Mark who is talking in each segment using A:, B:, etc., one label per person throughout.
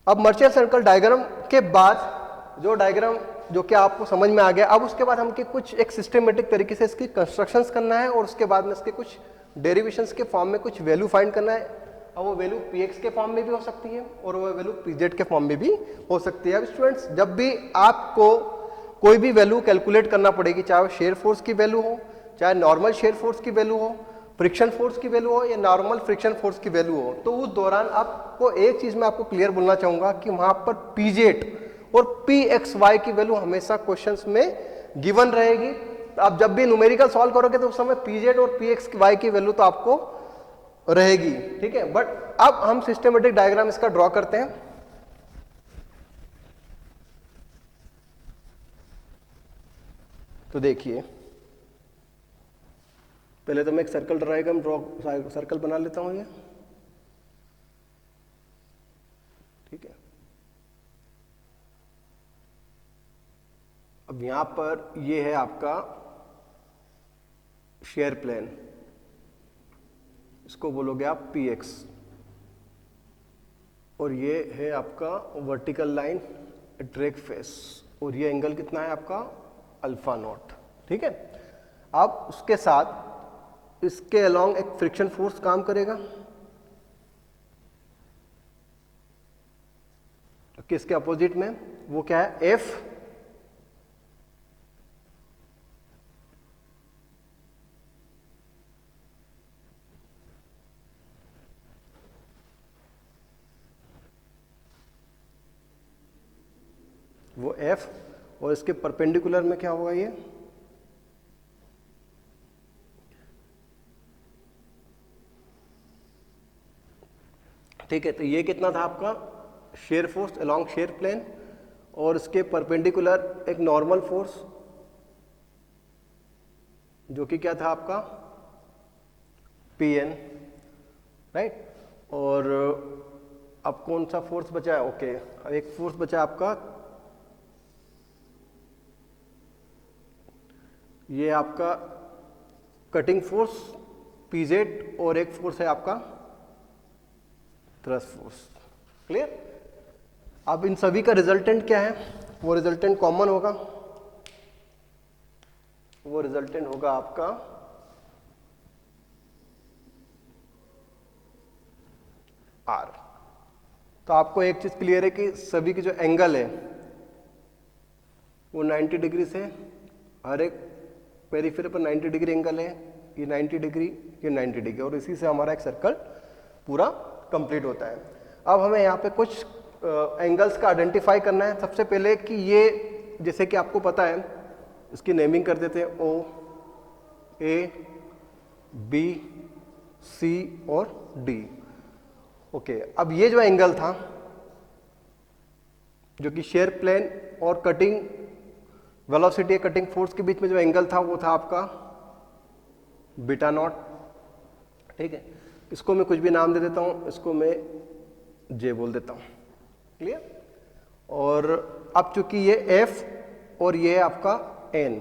A: अब merchant circle diagram के बाद जो डायग्राम जो कि आपको समझ में आ गया, अब उसके बाद हमको कुछ एक सिस्टमेटिक तरीके से इसकी कंस्ट्रक्शंस करना है और उसके बाद में इसके कुछ डेरिवेशंस के फॉर्म में कुछ वैल्यू फाइंड करना है। अब वो वैल्यू px के फॉर्म में भी हो सकती है और वो वैल्यू pz के फॉर्म में भी हो सकती है। अब स्टूडेंट्स, जब भी आपको कोई भी वैल्यू कैलकुलेट करना पड़ेगी, चाहे वो शेयर फोर्स की वैल्यू हो, चाहे नॉर्मल शेयर फोर्स की वैल्यू हो, फ्रिक्शन फोर्स की वैल्यू हो या नॉर्मल फ्रिक्शन फोर्स की वैल्यू हो, तो उस दौरान आपको एक चीज मैं आपको क्लियर बोलना चाहूंगा कि वहां पर pz और pxy की वैल्यू हमेशा क्वेश्चंस में गिवन रहेगी। आप जब भी न्यूमेरिकल सॉल्व करोगे तो उस समय pz और pxy की वैल्यू तो आपको रहेगी, ठीक है। बट अब हम सिस्टमेटिक डायग्राम इसका ड्रॉ करते हैं। तो देखिए, पहले तो मैं एक सर्कल डायग्राम सर्कल बना लेता हूं ये, ठीक है। अब यहां पर ये है आपका शेयर प्लेन, इसको बोलोगे आप px, और ये है आपका वर्टिकल लाइन ड्रैग फेस, और ये एंगल कितना है आपका अल्फा नॉट, ठीक है। अब उसके साथ इसके अलोंग एक फ्रिक्शन फोर्स काम करेगा, किसके अपोजिट में, वो क्या है F, वो F, और इसके परपेंडिकुलर में क्या होगा ये ठीक है। तो ये कितना था आपका shear force along shear plane, और इसके परपेंडिकुलर एक नॉर्मल फोर्स जो कि क्या था आपका Pn, राइट। और अब कौन सा फोर्स बचा है, ओके, अब एक फोर्स बचा आपका, ये आपका कटिंग फोर्स pz, और एक फोर्स है आपका थ्रस्ट फोर्स, क्लियर। अब इन सभी का रिजल्टेंट क्या है, वो रिजल्टेंट कॉमन होगा, वो रिजल्टेंट होगा आपका R। तो आपको एक चीज क्लियर है कि सभी की जो एंगल है वो 90 डिग्री से, हर एक पेरिफेरी पर 90 डिग्री एंगल है, ये 90 डिग्री, ये 90 डिग्री, और इसी से हमारा एक सर्कल पूरा कंप्लीट होता है। अब हमें यहाँ पे कुछ एंगल्स का आइडेंटिफाई करना है। सबसे पहले कि ये, जैसे कि आपको पता है, इसकी नेमिंग कर देते हैं O, A, B, C और D, ओके। अब ये जो एंगल था जो कि शेयर प्लेन और कटिंग वेलोसिटी कटिंग फोर्स के बीच में जो एंगल था वो था आपका बीटा नॉट, ठीक है। इसको मैं कुछ भी नाम दे देता हूं, इसको मैं J बोल देता हूं, क्लियर। और अब चूंकि ये F और ये आपका N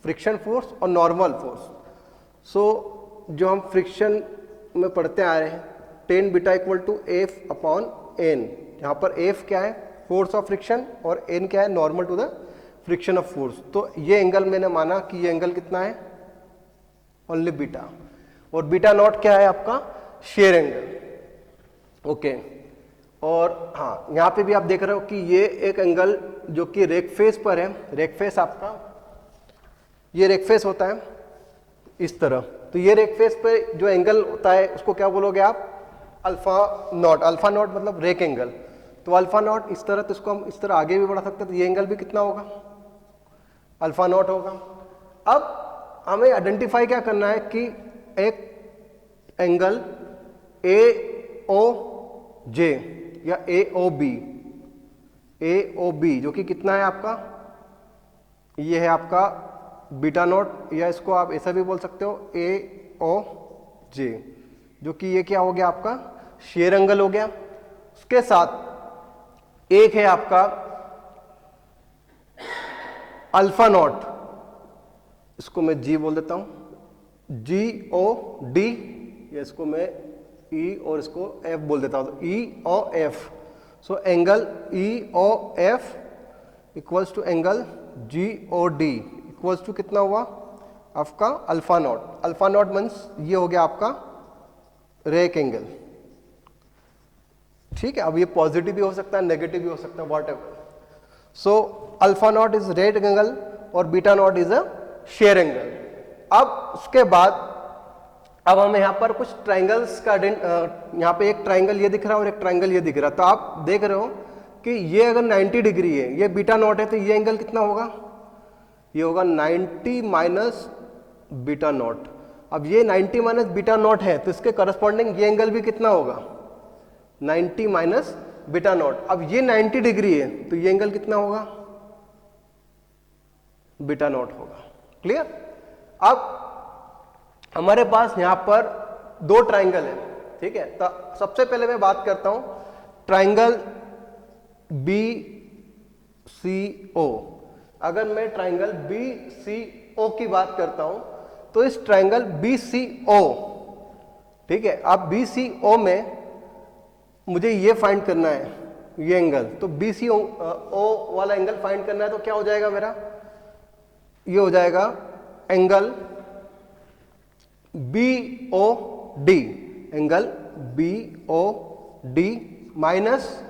A: फ्रिक्शन फोर्स और नॉर्मल फोर्स, सो जो हम फ्रिक्शन में पढ़ते आ रहे हैं, tan beta equal to F upon N, यहाँ पर F क्या है फोर्स ऑफ फ्रिक्शन और N क्या है normal to the friction of force. तो ये एंगल मैंने माना कि ये एंगल कितना है ओनली बीटा, और बीटा नॉट क्या है आपका शेयर एंगल, ओके। और हाँ, यहाँ पे भी आप देख रहे हो कि ये एक एंगल जो कि रेक फेस पर है, रेक फेस आपका, ये रेक फेस होता है इस तरह, तो ये रेक फेस पे जो एंगल होता है उसको क्या बोलोगे आप अल्फा नॉट। अल्फा नॉट मतलब रेक एंगल, तो अल्फा नॉट इस तरह, तो इसको हम इस तरह आगे भी बढ़ा सकते हैं, तो ये एंगल भी कितना होगा अल्फा नॉट होगा। अब हमें आइडेंटिफाई क्या करना है कि एक एंगल AOJ या AOB जो कि कितना है आपका, ये है आपका बीटा नॉट, या इसको आप ऐसा भी बोल सकते हो AOJ, जो कि ये क्या हो गया आपका शेयर एंगल हो गया। उसके साथ एक है आपका अल्फा नॉट, इसको मैं G बोल देता हूं, GOD, या इसको मैं E और इसको F बोल देता हूं, तो EOF। So angle EOF equals to angle GOD equals to कितना हुआ आपका alpha naught. Alpha naught means ये हो गया आपका रेक एंगल, ठीक है। अब ये पॉजिटिव भी हो सकता है, नेगेटिव भी हो सकता है, whatever. So alpha naught is right angle और beta naught is a shear angle. अब उसके बाद अब हमें यहाँ पर कुछ ट्राइंगल्स का यहाँ पे एक ट्राइंगल ये दिख रहा है और एक ट्राइंगल ये दिख रहा है। तो आप देख रहे हो कि ये अगर 90 डिग्री है, ये बीटा नॉट है, तो ये एंगल कितना होगा, ये होगा 90 माइनस बीटा नॉट। अब ये 90 माइनस बीटा नॉट है तो इसके करस्पॉन्डिंग ये एंगल भी कितना होगा 90 माइनस बीटा नॉट। अब ये 90 डिग्री है तो ये एंगल कितना होगा बीटा नॉट होगा। क्लियर। अब हमारे पास यहां पर दो ट्राइंगल है, ठीक है। तो सबसे पहले मैं बात करता हूं ट्राइंगल BCO। अगर मैं ट्राइंगल BCO की बात करता हूं तो इस ट्राइंगल BCO, ठीक है, अब BCO में मुझे ये फाइंड करना है ये एंगल, तो BCO वाला एंगल फाइंड करना है तो क्या हो जाएगा मेरा, ये हो जाएगा angle BOD, angle BOD minus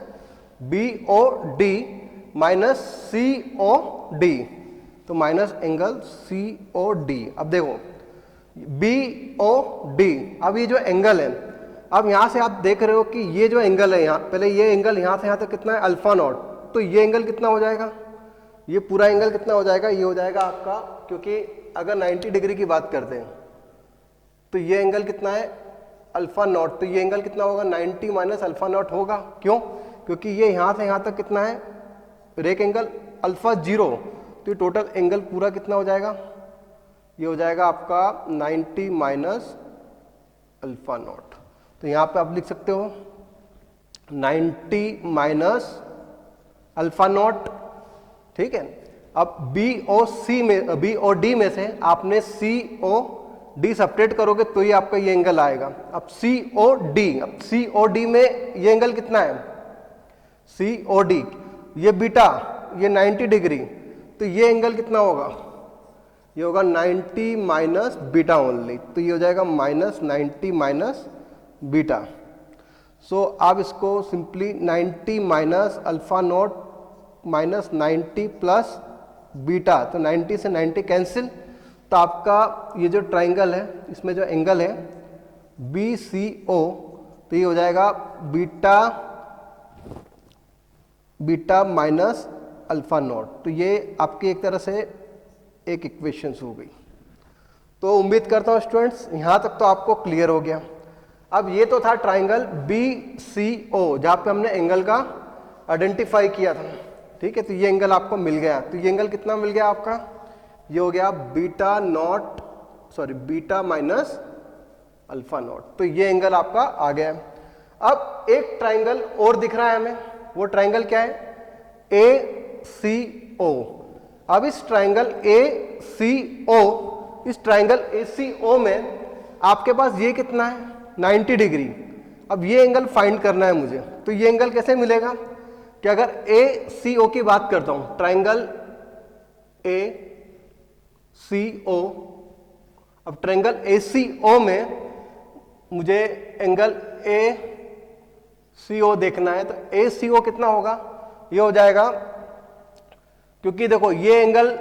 A: BOD minus COD, तो माइनस एंगल COD। अब देखो BOD, अब ये जो एंगल है, अब यहां से आप देख रहे हो कि ये जो एंगल है, यहाँ पहले ये एंगल यहां से यहां तक कितना है अल्फा नॉट, तो ये एंगल कितना हो जाएगा, ये पूरा एंगल कितना हो जाएगा, ये हो जाएगा आपका, क्योंकि अगर 90 डिग्री की बात करते हैं तो ये एंगल कितना है अल्फा नॉट, तो ये एंगल कितना होगा 90 माइनस अल्फा नॉट होगा। क्यों, क्योंकि ये यहां से यहां तक कितना है रेक एंगल अल्फा 0, तो ये टोटल एंगल पूरा कितना हो जाएगा, ये हो जाएगा आपका 90 माइनस अल्फा नॉट। तो यहां पे आप लिख सकते हो 90 माइनस अल्फा नॉट, ठीक है। अब BOD में से आपने COD सब्ट्रैक्ट करोगे तो ये आपका ये एंगल आएगा। अब COD में ये एंगल कितना है COD, ये बीटा, ये 90 डिग्री, तो ये एंगल कितना होगा, ये होगा 90 माइनस बीटा ओनली, तो ये हो जाएगा माइनस 90 माइनस बीटा। सो आप इसको simply 90 minus alpha not minus 90 plus beta, तो 90 से 90 कैंसिल, तो आपका ये जो ट्राइंगल है इसमें जो एंगल है BCO, तो ये हो जाएगा बीटा माइनस अल्फा नॉट। तो ये आपकी एक तरह से एक इक्वेशंस हो गई। तो उम्मीद करता हूँ स्टूडेंट्स यहाँ तक तो आपको क्लियर हो गया। अब ये तो था ट्राइंगल BCO जहाँ पे हमने एंगल का आइडेंटिफाई किया था, ठीक है। तो ये एंगल आपको मिल गया, तो ये एंगल कितना मिल गया आपका, ये हो गया बीटा माइनस अल्फा नॉट, तो ये एंगल आपका आ गया। अब एक ट्राइंगल और दिख रहा है हमें, वो ट्राइंगल क्या है ACO। अब इस ट्राइंगल ACO में आपके पास ये कितना है 90 डिग्री। अब ये एंगल फाइंड करना है मुझे, तो ये एंगल कैसे मिलेगा कि अगर ACO की बात करता हूं, ट्राइंगल ACO, अब ट्राइंगल ACO में मुझे एंगल ACO देखना है, तो ACO कितना होगा, ये हो जाएगा, क्योंकि देखो ये एंगल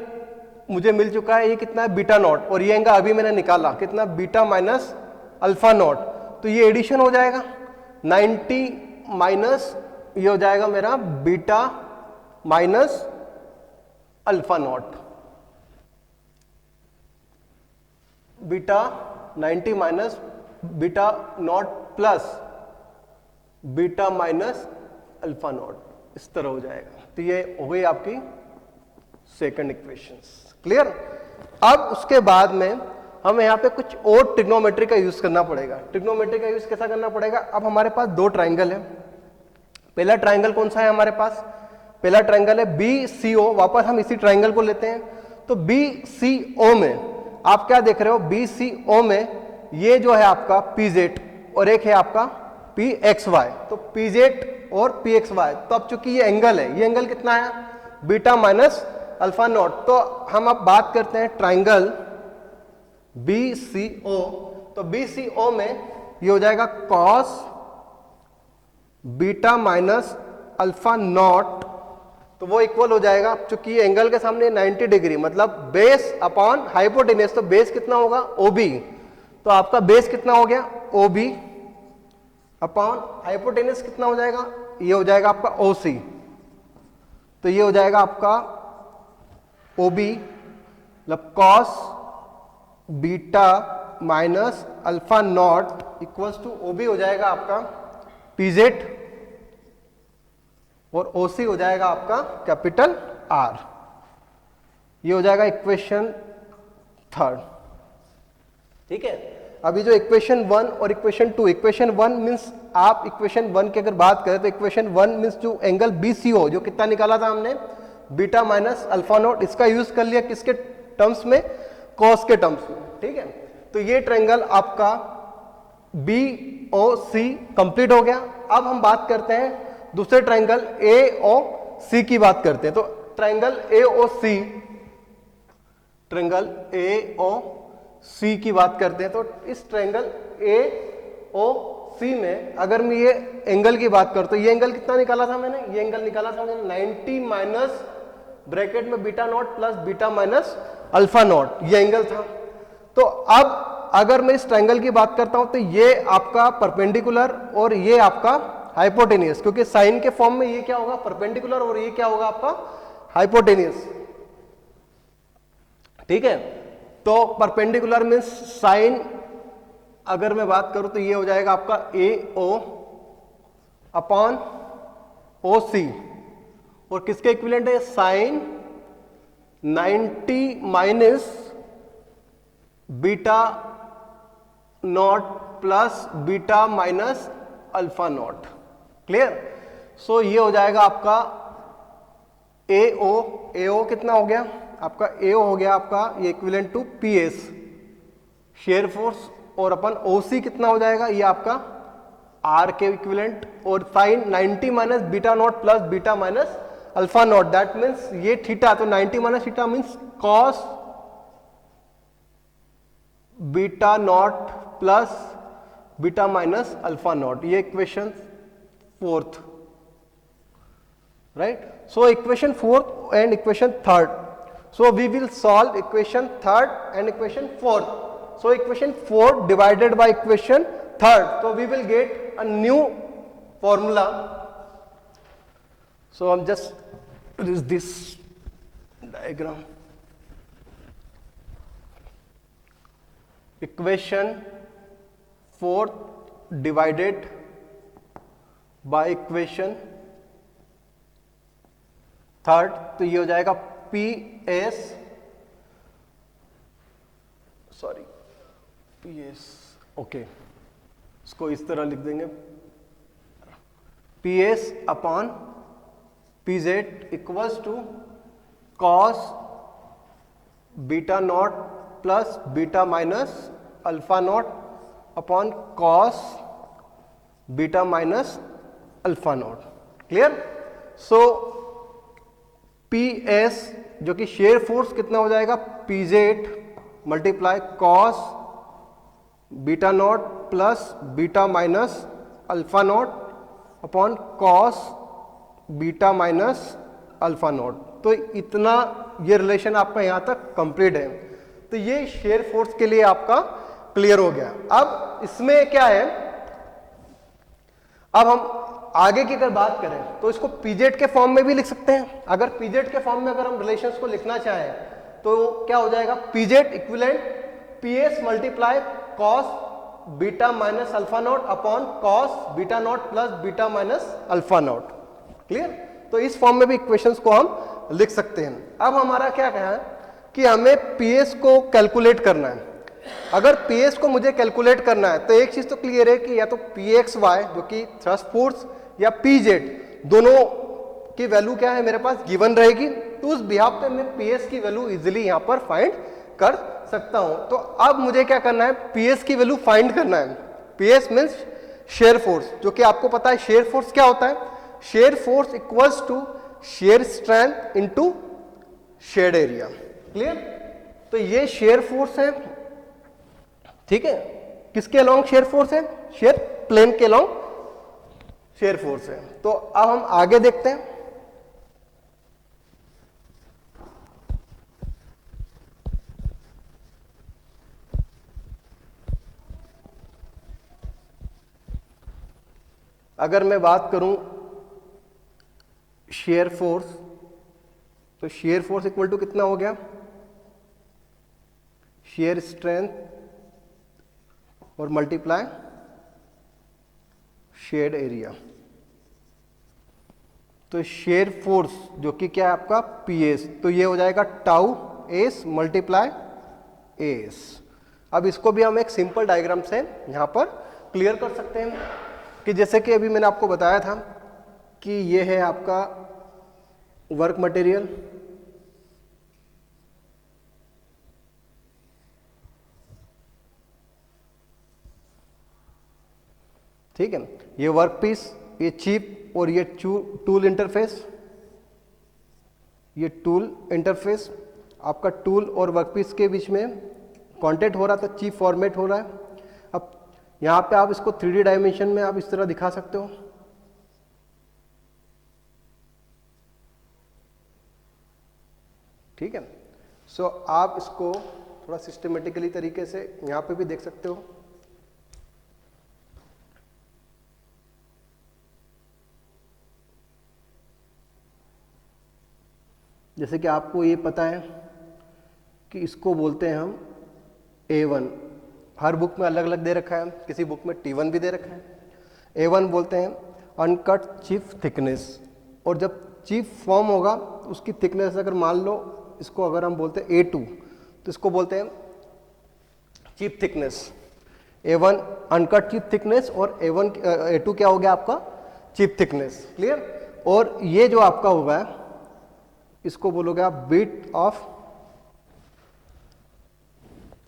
A: मुझे मिल चुका है, ये कितना है बीटा नॉट, और ये एंगल अभी मैंने निकाला कितना बीटा माइनस अल्फा नॉट, तो ये एडिशन हो जाएगा 90 माइनस, ये हो जाएगा मेरा beta minus alpha not, beta 90 minus beta naught plus beta minus alpha not, इस तरह हो जाएगा। तो ये हो गई आपकी सेकंड इक्वेशंस। क्लियर। अब उसके बाद में हमें यहाँ पे कुछ और ट्रिग्नोमेट्री का यूज करना पड़ेगा। ट्रिग्नोमेट्री का यूज कैसा करना पड़ेगा, अब हमारे पास दो ट्राइंगल है। पहला ट्राइंगल कौन सा है हमारे पास, पहला ट्राइंगल है BCO। वापस हम इसी ट्राइंगल को लेते हैं, तो BCO में आप क्या देख रहे हो, BCO में ये जो है आपका PZ और एक है आपका पी एक्स वाई, तो पी जेड और पी एक्स वाई। तो अब चूंकि ये एंगल है, ये एंगल कितना है, बीटा माइनस अल्फा नॉट। तो हम अब बात करते हैं ट्राइंगल बी सी ओ। तो बी सी ओ में ये हो जाएगा cos beta minus alpha naught, तो वो इक्वल हो जाएगा, चूंकि ये एंगल के सामने 90 डिग्री, मतलब बेस अपॉन हाइपोटेनस। तो बेस कितना होगा, ओबी। तो आपका बेस कितना हो गया, ओबी अपॉन हाइपोटेनस कितना हो जाएगा, ये हो जाएगा आपका ओसी। तो ये हो जाएगा आपका ओबी मतलब cos beta minus alpha naught equals to OB हो जाएगा आपका पीजेड और ओसी हो जाएगा आपका कैपिटल आर। ये हो जाएगा इक्वेशन थर्ड। ठीक है, अभी जो इक्वेशन 1 और इक्वेशन 2, इक्वेशन 1 मींस आप इक्वेशन 1 की अगर बात करें तो इक्वेशन 1 मींस जो एंगल बीसीओ जो कितना निकाला था हमने, बीटा माइनस अल्फा नॉट, इसका यूज कर लिया किसके टर्म्स में, कॉस के टर्म्स में। ठीक है, तो ये ट्रायंगल आपका बी ओ सी कंप्लीट हो गया। अब हम बात करते हैं दूसरे ट्रायंगल ए ओ सी की बात करते हैं। तो triangle A O C, triangle A ओ सी की बात करते हैं। तो इस ट्रायंगल ए ओ सी में अगर मैं ये एंगल की बात करता हूं, ये एंगल कितना निकाला था मैंने, ये एंगल निकाला था मैंने 90 माइनस ब्रैकेट में beta naught plus beta minus alpha naught, ये एंगल था। तो अब अगर मैं इस ट्रायंगल की बात करता हूं तो ये आपका परपेंडिकुलर और ये आपका हाइपोटेनियस, क्योंकि साइन के फॉर्म में ये क्या होगा, परपेंडिकुलर, और ये क्या होगा आपका हाइपोटेनियस। ठीक है, तो परपेंडिकुलर मींस साइन, अगर मैं बात करूं तो ये हो जाएगा आपका ए ओ अपॉन ओ सी, और किसके इक्विवेलेंट है, sine 90 minus beta naught plus beta minus alpha naught. Clear, so ये हो जाएगा आपका ए ओ कितना हो गया आपका, ए ओ हो गया आपका ये equivalent to P S shear force, और अपन ओ सी कितना हो जाएगा, ये आपका आर के इक्विवेलेंट, और sine 90 minus beta naught plus beta minus alpha naught, that means ये थीटा, तो 90 minus theta means cos beta naught plus beta minus alpha naught. ये equation fourth, right. So equation fourth and equation third, so we will solve equation third and equation fourth. So equation 4 divided by equation third, so we will get a new formula. So I'm just use this diagram. Equation 4 divided by equation third, तो ये हो जाएगा P S, sorry P S, okay, इसको इस तरह लिख देंगे, P S upon P Z equals to cos beta naught plus beta minus alpha naught upon cos beta minus alpha naught. Clear, so P S जो कि shear force कितना हो जाएगा, P Z multiply cos beta naught plus beta minus alpha naught upon cos beta minus alpha naught. तो इतना ये relation आपका यहां तक कंप्लीट है। तो ये शेयर फोर्स के लिए आपका क्लियर हो गया। अब इसमें क्या है, अब हम आगे की अगर बात करें तो इसको पीजेड के फॉर्म में भी लिख सकते हैं। अगर पीजेड के फॉर्म में अगर हम रिलेशंस को लिखना चाहें तो क्या हो जाएगा, PZ equivalent P S multiply cos beta minus alpha naught upon cos beta naught plus beta minus alpha naught. Clear, तो इस फॉर्म में भी इक्वेशंस को हम लिख सकते हैं। अब हमारा क्या कहा है कि हमें पी एस को कैलकुलेट करना है। अगर पी एस को मुझे कैलकुलेट करना है तो एक चीज तो क्लियर है कि या तो पी एक्स वाई जो कि थ्रस्ट फोर्स या पी जेड दोनों की वैल्यू क्या है मेरे पास गिवन रहेगी, तो उस बिहाफ पे मैं पी एस की वैल्यू इजीली यहां पर फाइंड कर सकता हूं। तो अब मुझे क्या करना है, पी एस की वैल्यू फाइंड करना है। P S means shear force, जो कि आपको पता है शेयर फोर्स क्या होता है, shear force equals to shear strength into sheared area. Clear? तो ये शेयर फोर्स है, ठीक है, किसके अलोंग शेयर फोर्स है, शेयर प्लेन के अलोंग शेयर फोर्स है। तो अब हम आगे देखते हैं। अगर मैं बात करूं शेयर फोर्स, तो शेयर फोर्स इक्वल टू कितना हो गया, शेयर स्ट्रेंथ और मल्टीप्लाई शेड एरिया। तो शेयर फोर्स जो कि क्या है आपका पीएस, तो ये हो जाएगा टाउ एस मल्टीप्लाई एस। अब इसको भी हम एक सिंपल डायग्राम से यहां पर क्लियर कर सकते हैं कि जैसे कि अभी मैंने आपको बताया था कि ये है आपका वर्क मटेरियल, ठीक है, ये वर्क पीस, ये चिप और ये टूल इंटरफेस, ये टूल इंटरफेस आपका टूल और वर्कपीस के बीच में कांटेक्ट हो रहा था, चिप फॉर्मेट हो रहा है। अब यहाँ पे आप इसको 3D डायमेंशन में आप इस तरह दिखा सकते हो, ठीक है। सो आप इसको थोड़ा सिस्टमेटिकली तरीके से यहाँ पे भी देख सकते हो। जैसे कि आपको ये पता है कि इसको बोलते हैं हम A1, हर बुक में अलग अलग दे रखा है, किसी बुक में T1 भी दे रखा है। A1 बोलते हैं अनकट चिप थिकनेस, और जब चिप फॉर्म होगा तो उसकी थिकनेस अगर मान लो इसको अगर हम बोलते हैं A2, तो इसको बोलते हैं chip thickness. A1 uncut chip thickness और A2 क्या हो गया आपका चिप थिकनेस। क्लियर? और ये जो आपका होगा इसको बोलोगे आप बिट ऑफ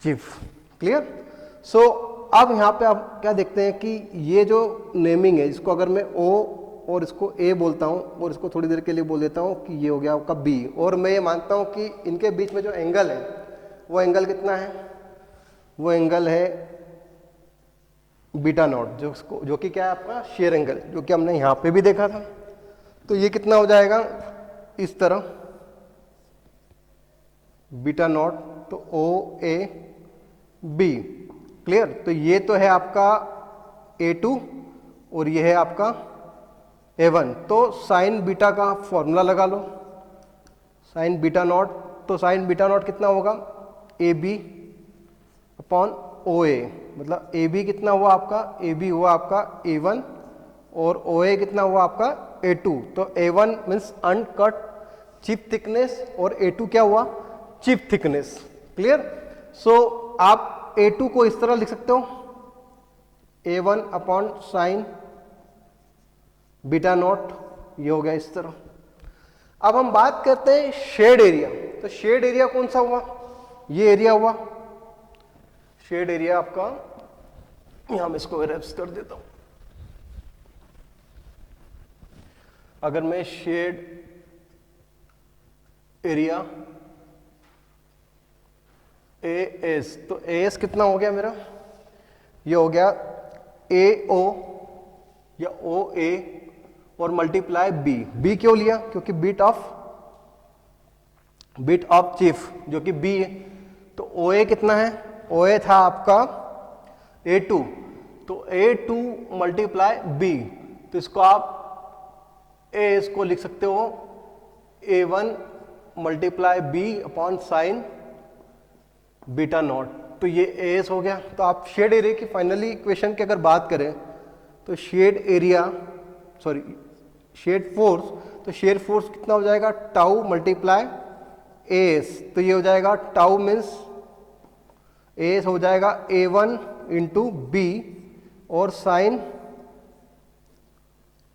A: चिप। क्लियर? सो अब यहां पे आप क्या देखते हैं कि ये जो नेमिंग है, इसको अगर मैं O और इसको A बोलता हूं और इसको थोड़ी देर के लिए बोल देता हूं कि ये हो गया आपका B, और मैं ये मानता हूं कि इनके बीच में जो एंगल है वो एंगल कितना है, वो एंगल है बीटा नॉट, जो कि क्या है आपका शेयर एंगल, जो कि हमने यहां पे भी देखा था। तो ये कितना हो जाएगा इस तरह बीटा नॉट, तो ओ ए बी। क्लियर? तो ये तो है आपका A2 और ये है आपका A1। तो साइन बीटा का फॉर्मूला लगा लो, साइन बीटा नॉट, तो साइन बीटा नॉट कितना होगा AB अपॉन OA, मतलब AB कितना हुआ आपका, AB हुआ आपका A1 और OA कितना हुआ आपका A2। तो A1 means uncut chip thickness और A2 क्या हुआ चिप थिकनेस। क्लियर? सो आप A2 को इस तरह लिख सकते हो A1 upon sine beta not, ये हो गया इस तरह। अब हम बात करते हैं शेड एरिया। तो शेड एरिया कौन सा हुआ, ये एरिया हुआ शेड एरिया आपका, यहां मैं इसको रेप्स कर देता हूं। अगर मैं शेड एरिया AS, तो AS कितना हो गया मेरा, ये हो गया AO या OA और मल्टीप्लाई B क्यों लिया, क्योंकि बिट ऑफ चिफ जो कि B है। तो OA कितना है, OA था आपका A2, तो A2 मल्टीप्लाई B, तो इसको आप AS को लिख सकते हो A1 multiply B upon sine beta not, तो ये AS हो गया। तो आप शेड एरिया की फाइनली इक्वेशन की अगर बात करें तो शेड फोर्स, तो शेड फोर्स कितना हो जाएगा टाउ मल्टीप्लाई AS, तो ये हो जाएगा टाउ मीन्स AS हो जाएगा A1 इंटू B और साइन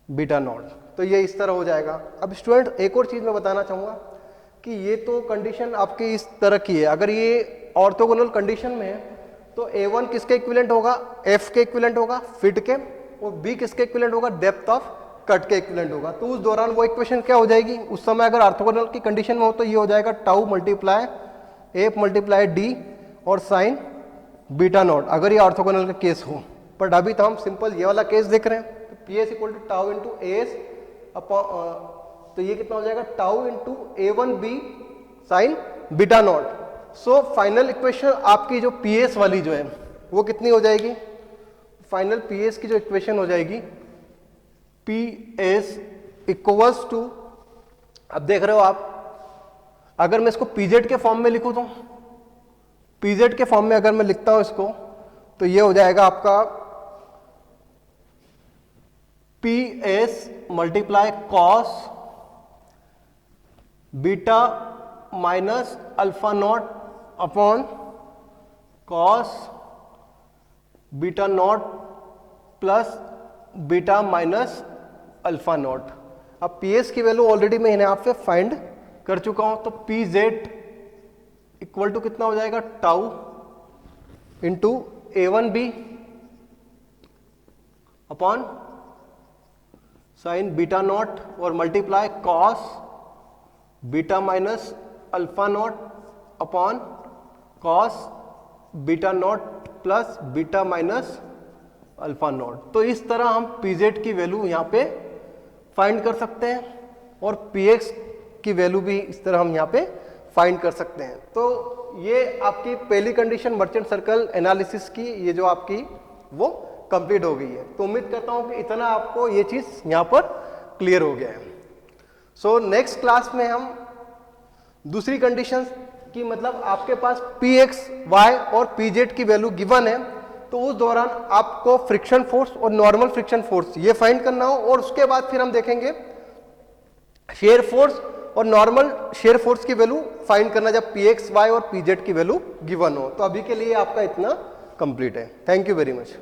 A: बीटा नॉट, तो ये इस तरह हो जाएगा। अब स्टूडेंट एक और चीज मैं बताना चाहूंगा कि ये तो कंडीशन आपकी इस तरह की है, अगर ये ऑर्थोगोनल कंडीशन में है तो A1 किसके इक्विवेलेंट होगा, F के इक्विवेलेंट होगा फिट के, और बी किसके इक्विवेलेंट होगा, डेप्थ ऑफ कट के इक्विवेलेंट होगा। तो उस दौरान वो इक्वेशन क्या हो जाएगी, उस समय अगर ऑर्थोगोनल की कंडीशन में हो तो ये हो जाएगा tau multiply A multiply D और साइन बीटा नॉट, अगर ये ऑर्थोगोनल का केस हो। बट अभी तो हम सिंपल ये वाला केस देख रहे हैं, तो P S equal to tau into A S upon, तो ये कितना हो जाएगा tau into A one B sine beta naught. So final equation आपकी जो पी एस वाली जो है वो कितनी हो जाएगी, फाइनल पी एस की जो इक्वेशन हो जाएगी पी एस इक्वल्स टू, अब देख रहे हो आप, अगर मैं इसको पीजेड के फॉर्म में लिखूं तो पीजेड के फॉर्म में अगर मैं लिखता हूं इसको तो ये हो जाएगा आपका P S multiply cos beta minus alpha naught upon cos beta naught plus beta minus alpha not. अब पी एस की वैल्यू ऑलरेडी मैं यहाँ पे फाइंड कर चुका हूं, तो पी जेड इक्वल टू कितना हो जाएगा tau into A one B upon sine beta naught और multiply cos beta minus alpha naught upon cos beta naught plus beta minus alpha naught. तो इस तरह हम पीजेड की वैल्यू यहाँ पे फाइंड कर सकते हैं और पीएक्स की वैल्यू भी इस तरह हम यहाँ पे फाइंड कर सकते हैं। तो ये आपकी पहली कंडीशन मर्चेंट सर्कल एनालिसिस की, ये जो आपकी वो कंप्लीट हो गई है। तो उम्मीद करता हूँ कि इतना आपको ये चीज़ यहाँ पर क्लियर हो गया है। सो नेक्स्ट क्लास में हम दूसरी कंडीशन की, मतलब आपके पास पी एक्स वाई और पी जेड की वैल्यू गिवन है, तो उस दौरान आपको फ्रिक्शन फोर्स और नॉर्मल फ्रिक्शन फोर्स ये फाइंड करना हो, और उसके बाद फिर हम देखेंगे शेयर फोर्स और नॉर्मल शेयर फोर्स की वैल्यू फाइंड करना जब पी एक्स वाई और पी जेड की वैल्यू गिवन हो। तो अभी के लिए आपका इतना कंप्लीट है। Thank you very much.